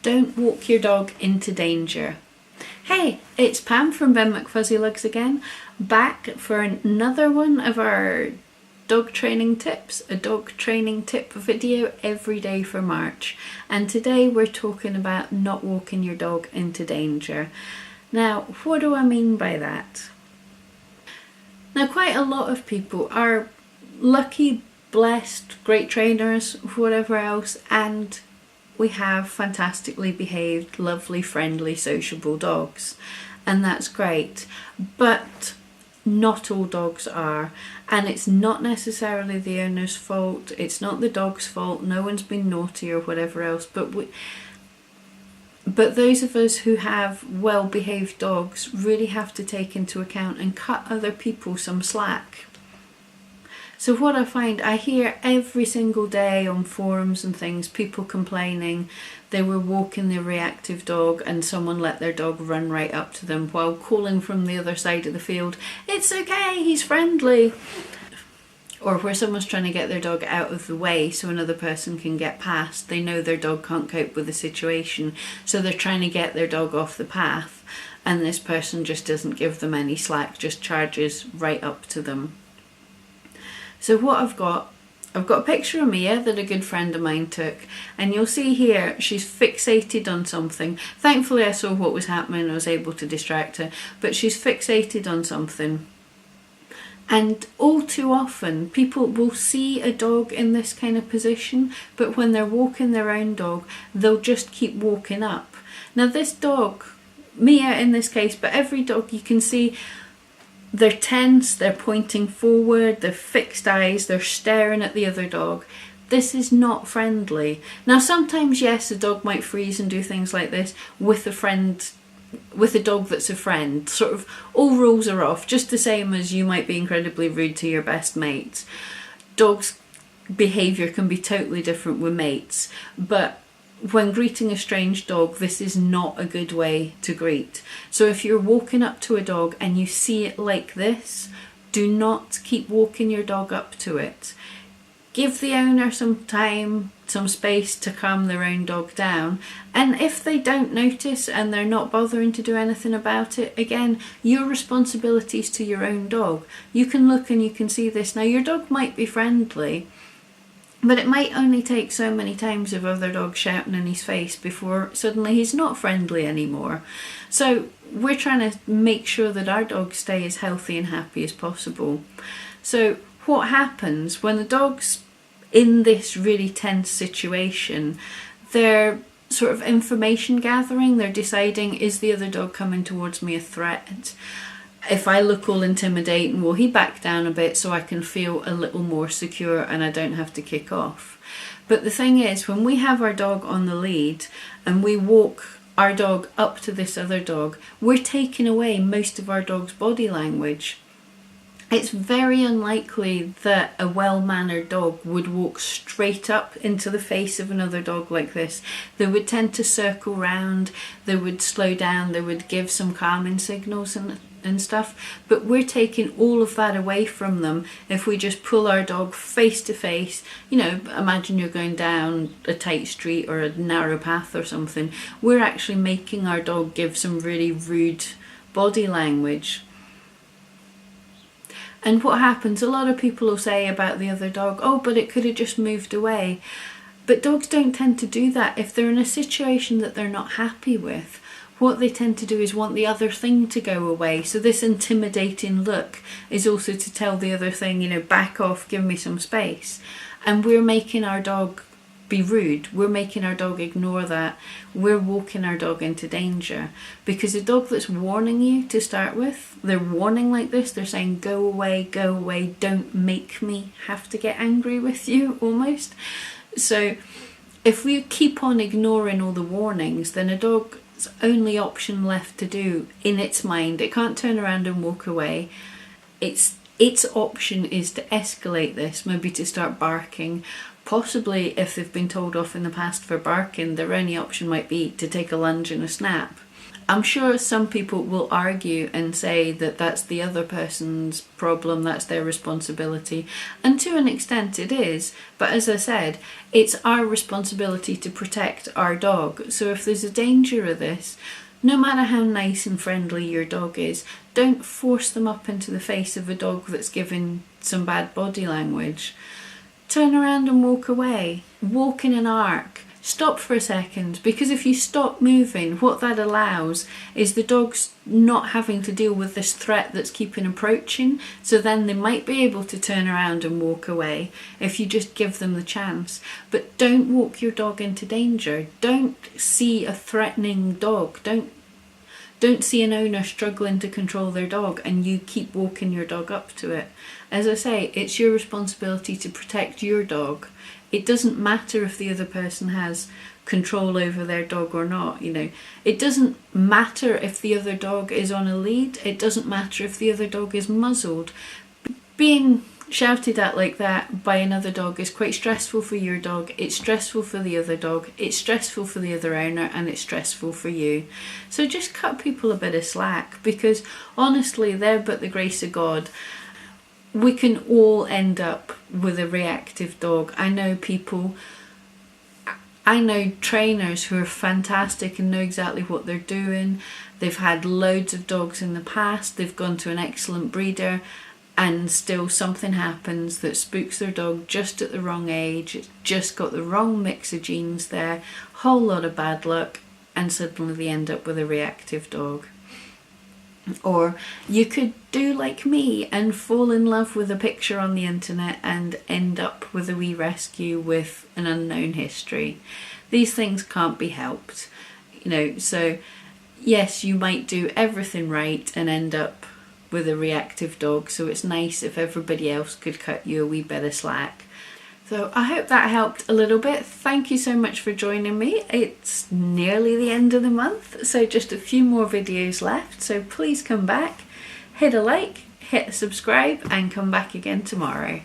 Don't walk your dog into danger. Hey, it's Pam from Ben McFuzzyLugs again, back for another one of our dog training tips, a dog training tip video every day for March. And today we're talking about not walking your dog into danger. Now, what do I mean by that? Now, quite a lot of people are lucky, blessed, great trainers, whatever else, and we have fantastically behaved, lovely, friendly, sociable dogs, and that's great. But not all dogs are, and it's not necessarily the owner's fault, it's not the dog's fault, no one's been naughty or whatever else, but those of us who have well-behaved dogs really have to take into account and cut other people some slack. So what I find, I hear every single day on forums and things, people complaining they were walking their reactive dog and someone let their dog run right up to them while calling from the other side of the field, "It's okay, he's friendly." Or where someone's trying to get their dog out of the way so another person can get past. They know their dog can't cope with the situation, so they're trying to get their dog off the path, and this person just doesn't give them any slack, just charges right up to them. So what I've got a picture of Mia that a good friend of mine took, and you'll see here she's fixated on something. Thankfully I saw what was happening and I was able to distract her, but she's fixated on something. And all too often people will see a dog in this kind of position, but when they're walking their own dog, they'll just keep walking up. Now this dog, Mia in this case, but every dog, you can see they're tense, they're pointing forward, they're fixed eyes, they're staring at the other dog. This is not friendly. Now sometimes, yes, a dog might freeze and do things like this with a dog that's a friend. Sort of all rules are off, just the same as you might be incredibly rude to your best mates. Dogs' behaviour can be totally different with mates, but when greeting a strange dog, this is not a good way to greet. So if you're walking up to a dog and you see it like this, do not keep walking your dog up to it. Give the owner some time, some space to calm their own dog down. And if they don't notice and they're not bothering to do anything about it, again, your responsibility is to your own dog. You can look and you can see this. Now your dog might be friendly, but it might only take so many times of other dogs shouting in his face before suddenly he's not friendly anymore. So we're trying to make sure that our dogs stay as healthy and happy as possible. So what happens when the dog's in this really tense situation, they're sort of information gathering, they're deciding, is the other dog coming towards me a threat? If I look all intimidating, will he back down a bit so I can feel a little more secure and I don't have to kick off? But the thing is, when we have our dog on the lead and we walk our dog up to this other dog, we're taking away most of our dog's body language. It's very unlikely that a well-mannered dog would walk straight up into the face of another dog like this. They would tend to circle round, they would slow down, they would give some calming signals and stuff, but we're taking all of that away from them if we just pull our dog face to face. You know, imagine you're going down a tight street or a narrow path or something. We're actually making our dog give some really rude body language. And what happens, a lot of people will say about the other dog, oh, but it could have just moved away. But dogs don't tend to do that. If they're in a situation that they're not happy with, what they tend to do is want the other thing to go away. So this intimidating look is also to tell the other thing, you know, back off, give me some space. And we're making our dog be rude. We're making our dog ignore that. We're walking our dog into danger. Because a dog that's warning you to start with, they're warning like this, they're saying, go away, don't make me have to get angry with you, almost. So if we keep on ignoring all the warnings, then a dog's only option left to do in its mind, it can't turn around and walk away. Its option is to escalate this, maybe to start barking. Possibly, if they've been told off in the past for barking, their only option might be to take a lunge and a snap. I'm sure some people will argue and say that that's the other person's problem, that's their responsibility, and to an extent it is, but as I said, it's our responsibility to protect our dog. So if there's a danger of this, no matter how nice and friendly your dog is, don't force them up into the face of a dog that's given some bad body language. Turn around and walk away. Walk in an arc. Stop for a second, because if you stop moving, what that allows is the dog's not having to deal with this threat that's keeping approaching, so then they might be able to turn around and walk away if you just give them the chance. But don't walk your dog into danger. Don't see a threatening dog. Don't see an owner struggling to control their dog and you keep walking your dog up to it. As I say, it's your responsibility to protect your dog. It doesn't matter if the other person has control over their dog or not, you know. It doesn't matter if the other dog is on a lead. It doesn't matter if the other dog is muzzled. Being shouted at like that by another dog is quite stressful for your dog. It's stressful for the other dog. It's stressful for the other owner, and it's stressful for you. So just cut people a bit of slack, because honestly, they're but the grace of God. We can all end up with a reactive dog. I know trainers who are fantastic and know exactly what they're doing. They've had loads of dogs in the past. They've gone to an excellent breeder, and still something happens that spooks their dog just at the wrong age. It's just got the wrong mix of genes there, whole lot of bad luck, and suddenly they end up with a reactive dog. Or you could do like me and fall in love with a picture on the internet and end up with a wee rescue with an unknown history. These things can't be helped, you know. So yes, you might do everything right and end up with a reactive dog, so it's nice if everybody else could cut you a wee bit of slack. So I hope that helped a little bit. Thank you so much for joining me. It's nearly the end of the month, so just a few more videos left. So please come back, hit a like, hit a subscribe, and come back again tomorrow.